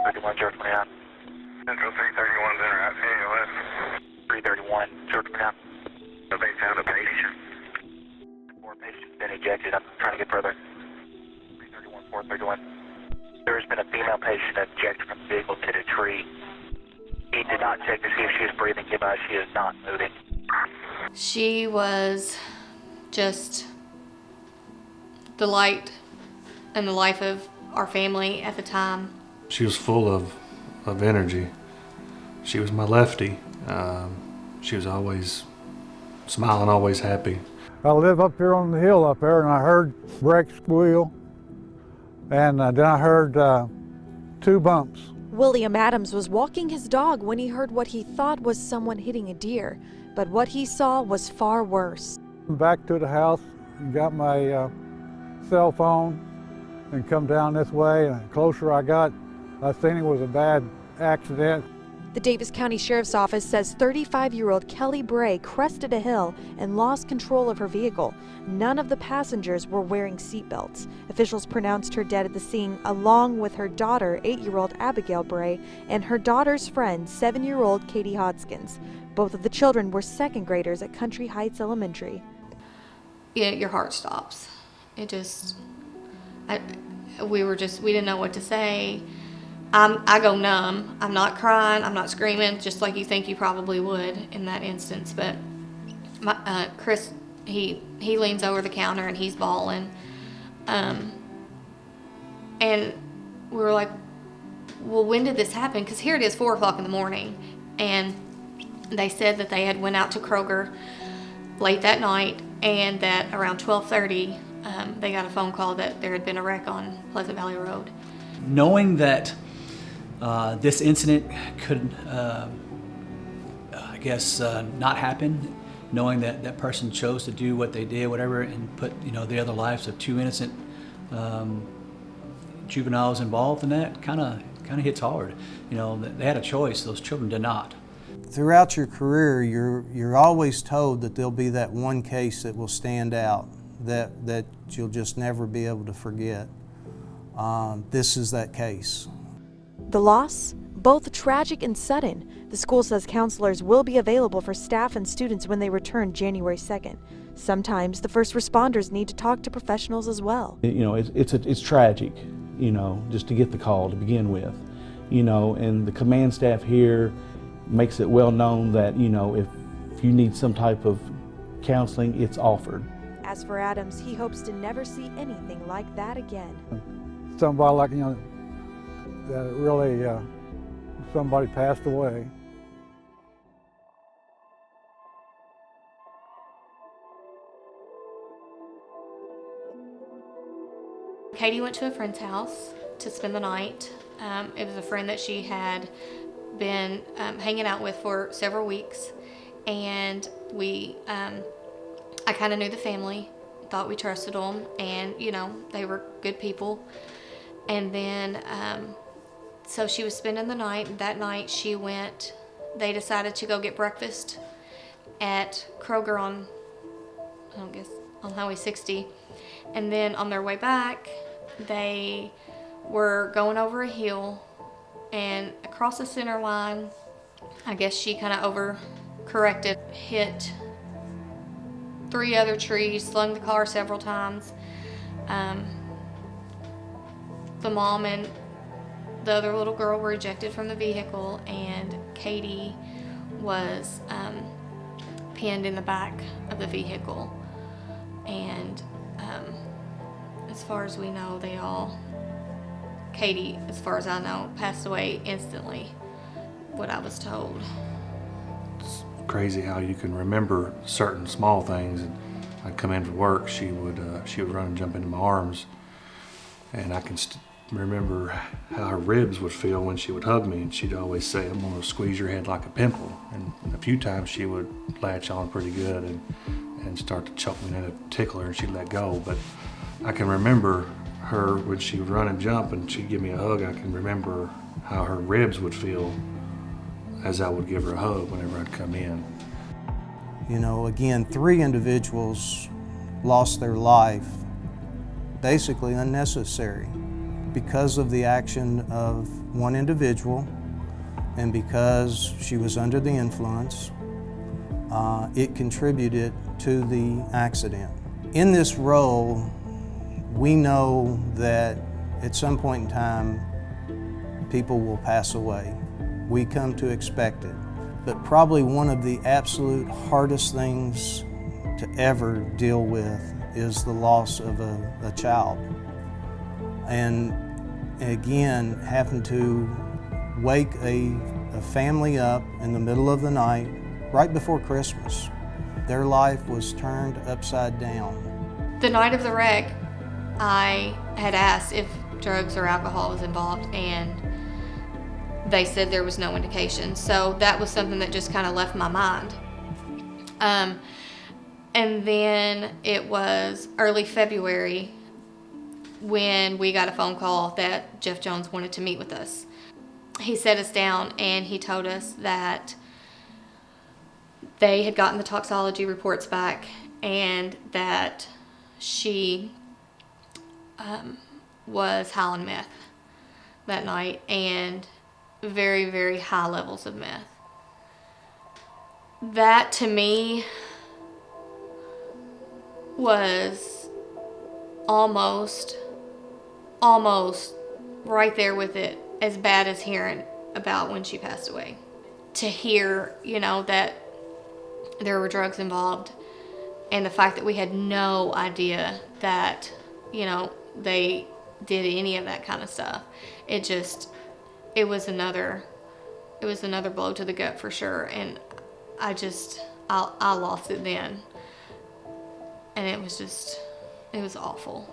31, George Brown. Central 331's in route, ALS. 331, George Brown. The base sound of patient. 4 patients been ejected. I'm trying to get further. 331, 431. There has been a female patient ejected from the vehicle to the tree. He did not check to see if she is breathing. She is not moving. She was just the light and the life of our family at the time. She was full of energy. She was my lefty. She was always smiling, always happy. I live up here on the hill up there, and I heard brakes squeal, and then I heard 2 bumps. William Adams was walking his dog when he heard what he thought was someone hitting a deer, but what he saw was far worse. Back to the house, and got my cell phone, and come down this way, and the closer I got, I seen it was a bad accident. The Davis County Sheriff's Office says 35-year-old Kelly Bray crested a hill and lost control of her vehicle. None of the passengers were wearing seatbelts. Officials pronounced her dead at the scene, along with her daughter, 8-year-old Abigail Bray, and her daughter's friend, 7-year-old Katie Hodskins. Both of the children were second graders at Country Heights Elementary. Yeah, your heart stops. It just, we didn't know what to say. I go numb. I'm not crying. I'm not screaming, just like you think you probably would in that instance. But Chris, he leans over the counter and he's bawling. And we were like, well, when did this happen? Because here it is, 4 o'clock in the morning. And they said that they had went out to Kroger late that night, and that around 12:30, they got a phone call that there had been a wreck on Pleasant Valley Road. Knowing that this incident could, not happen, knowing that that person chose to do what they did, whatever, and put the other lives of 2 innocent juveniles involved in that, kind of hits hard. They had a choice; those children did not. Throughout your career, you're always told that there'll be that one case that will stand out, that you'll just never be able to forget. This is that case. The loss, both tragic and sudden. The school says counselors will be available for staff and students when they return January 2nd. Sometimes the first responders need to talk to professionals as well. It's tragic, just to get the call to begin with. And the command staff here makes it well known that, if you need some type of counseling, it's offered. As for Adams, he hopes to never see anything like that again. Somebody like, that really, somebody passed away. Katie went to a friend's house to spend the night. It was a friend that she had been hanging out with for several weeks, and I kind of knew the family, thought we trusted them, and they were good people. And then so she was spending the night, and that night they decided to go get breakfast at Kroger on Highway 60. And then on their way back, they were going over a hill, and across the center line, I guess she kind of overcorrected, hit 3 other trees, slung the car several times. The mom and the other little girl were ejected from the vehicle, and Katie was pinned in the back of the vehicle. And as far as we know, Katie, as far as I know, passed away instantly, what I was told. It's crazy how you can remember certain small things. And I'd come in from work, she would run and jump into my arms, and I can remember how her ribs would feel when she would hug me, and she'd always say, "I'm gonna squeeze your head like a pimple." And a few times she would latch on pretty good and start to choke me, and it'd tickle her, and she'd let go. But I can remember her when she would run and jump and she'd give me a hug. I can remember how her ribs would feel as I would give her a hug whenever I'd come in. Again, 3 individuals lost their life, basically unnecessary, because of the action of one individual, and because she was under the influence, it contributed to the accident. In this role, we know that at some point in time, people will pass away. We come to expect it. But probably one of the absolute hardest things to ever deal with is the loss of a child. And again, having to wake a family up in the middle of the night, right before Christmas. Their life was turned upside down. The night of the wreck, I had asked if drugs or alcohol was involved, and they said there was no indication. So that was something that just kind of left my mind. And then it was early February when we got a phone call that Jeff Jones wanted to meet with us. He sat us down and he told us that they had gotten the toxicology reports back and that she was high on meth that night, and very, very high levels of meth. That to me was almost right there with it, as bad as hearing about when she passed away. To hear, that there were drugs involved, and the fact that we had no idea that, they did any of that kind of stuff. It was another blow to the gut for sure. And I lost it then. And it was awful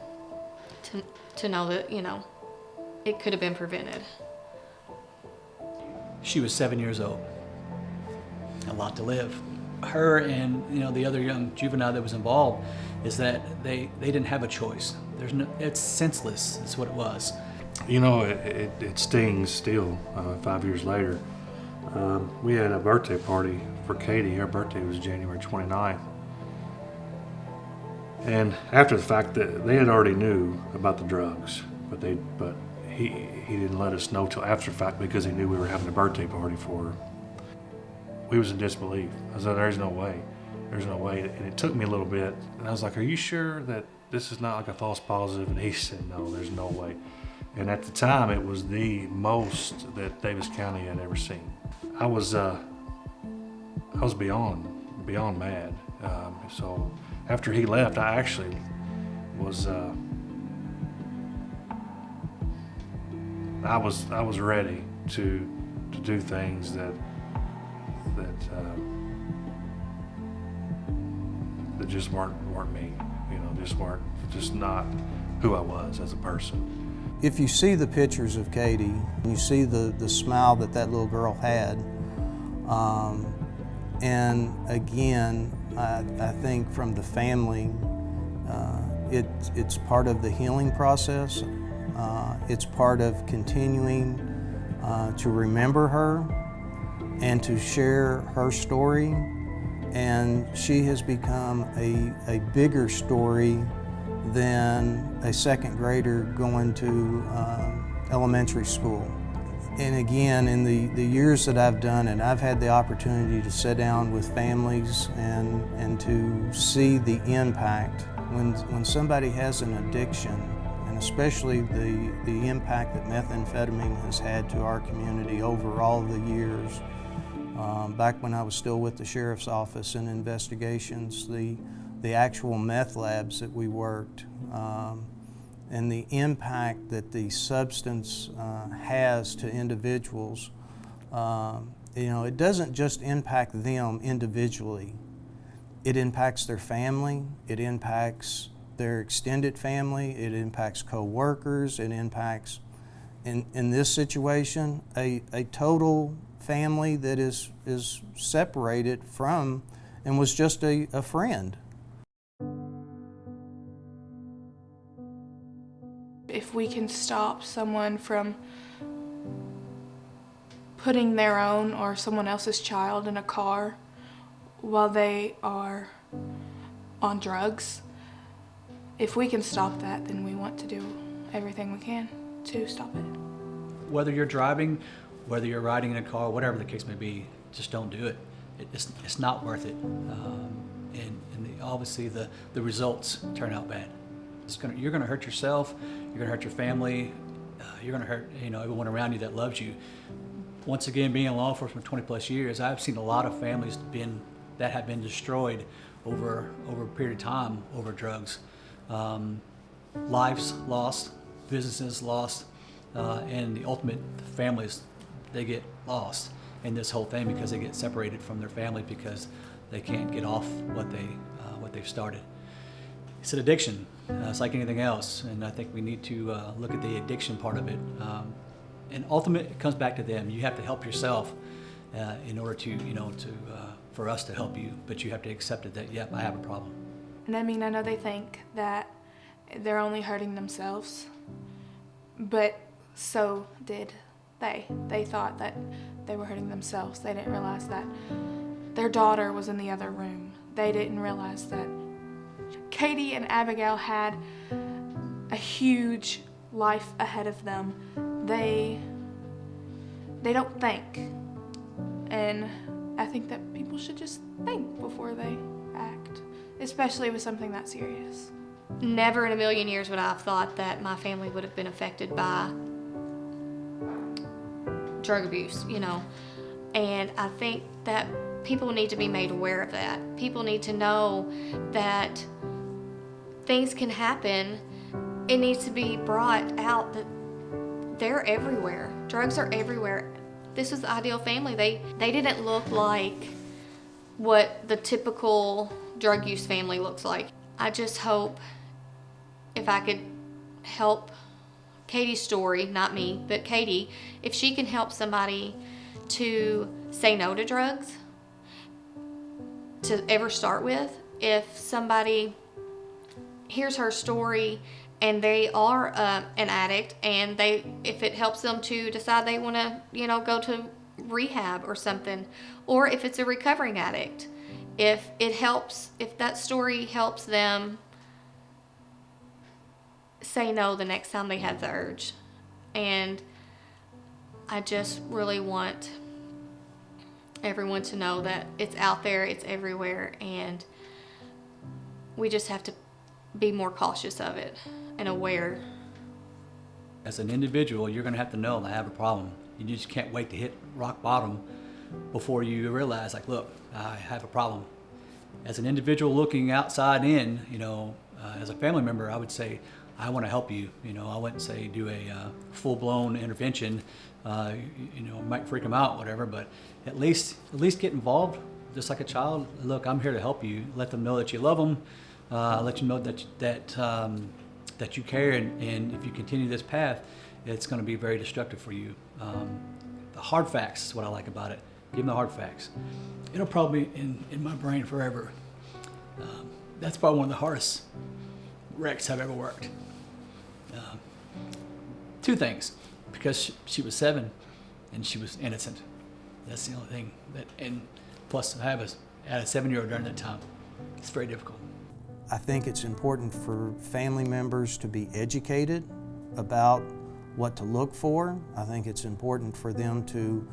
to know that, it could have been prevented. She was 7 years old. A lot to live. Her and the other young juvenile that was involved is that they didn't have a choice. It's senseless. That's what it was. It stings still. 5 years later, we had a birthday party for Katie. Her birthday was January 29th. And after the fact, that they had already knew about the drugs, but he didn't let us know till after the fact because he knew we were having a birthday party for her. We was in disbelief. I said, there's no way. And it took me a little bit, and I was like, are you sure that this is not like a false positive? And he said, no, there's no way. And at the time, it was the most that Davis County had ever seen. I was beyond mad. So after he left, I actually was I was ready to do things that just weren't me, just not who I was as a person. If you see the pictures of Katie, you see the smile that little girl had, and again, I think from the family, it's part of the healing process. It's part of continuing to remember her and to share her story. And she has become a bigger story than a second grader going to elementary school. And again, in the years that I've done it, I've had the opportunity to sit down with families and to see the impact. When somebody has an addiction, and especially the impact that methamphetamine has had to our community over all the years. Back when I was still with the sheriff's office in investigations, the actual meth labs that we worked, and the impact that the substance has to individuals, it doesn't just impact them individually. It impacts their family, it impacts their extended family, it impacts co-workers, it impacts, in this situation, a total family that is separated from and was just a friend. If we can stop someone from putting their own or someone else's child in a car while they are on drugs, if we can stop that, then we want to do everything we can to stop it. whether you're driving, whether you're riding in a car, whatever the case may be, just don't do it. It's not worth it. Obviously the results turn out bad. You're gonna hurt yourself, you're gonna hurt your family, you're gonna hurt everyone around you that loves you. Once again, being in law enforcement for 20 plus years, I've seen a lot of families that have been destroyed over a period of time over drugs. Lives lost, businesses lost, and the ultimate families, they get lost in this whole thing because they get separated from their family because they can't get off what they've started. It's an addiction. It's like anything else, and I think we need to look at the addiction part of it. And ultimately, it comes back to them. You have to help yourself in order to, for us to help you. But you have to accept it that, yep, I have a problem. And I mean, I know they think that they're only hurting themselves, but so did they. They thought that they were hurting themselves. They didn't realize that their daughter was in the other room. They didn't realize that Katie and Abigail had a huge life ahead of them. They don't think. And I think that people should just think before they act, especially with something that serious. Never in a million years would I have thought that my family would have been affected by drug abuse, And I think that people need to be made aware of that. People need to know that things can happen. It needs to be brought out that they're everywhere. Drugs are everywhere. This was the ideal family. They didn't look like what the typical drug use family looks like. I just hope if I could help Katie's story, not me, but Katie, if she can help somebody to say no to drugs, to ever start with. If somebody hears her story and they are an addict, and if it helps them to decide they want to, go to rehab or something, or if it's a recovering addict, if that story helps them say no the next time they have the urge. And I just really want everyone to know that it's out there, it's everywhere, and we just have to be more cautious of it and aware. As an individual, you're going to have to know that I have a problem. You just can't wait to hit rock bottom before you realize, like, look, I have a problem. As an individual looking outside in, as a family member, I would say, I want to help you. I wouldn't say do a full-blown intervention. Might freak them out, whatever, but at least get involved, just like a child. Look, I'm here to help you. Let them know that you love them. Let you know that you care, and if you continue this path, it's going to be very destructive for you. The hard facts is what I like about it. Give them the hard facts. It'll probably be in my brain forever. That's probably one of the hardest wrecks I've ever worked. Two things, because she was 7 and she was innocent. That's the only thing and plus I had a 7-year-old during that time. It's very difficult. I think it's important for family members to be educated about what to look for. I think it's important for them to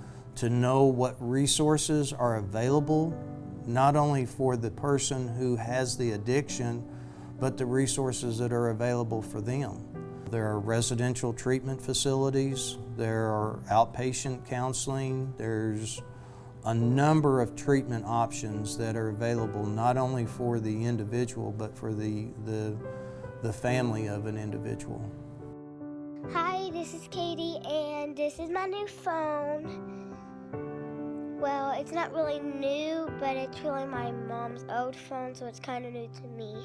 know what resources are available, not only for the person who has the addiction, but the resources that are available for them. There are residential treatment facilities, there are outpatient counseling, there's a number of treatment options that are available not only for the individual, but for the family of an individual. Hi, this is Katie, and this is my new phone. Well, it's not really new, but it's really my mom's old phone, so it's kind of new to me.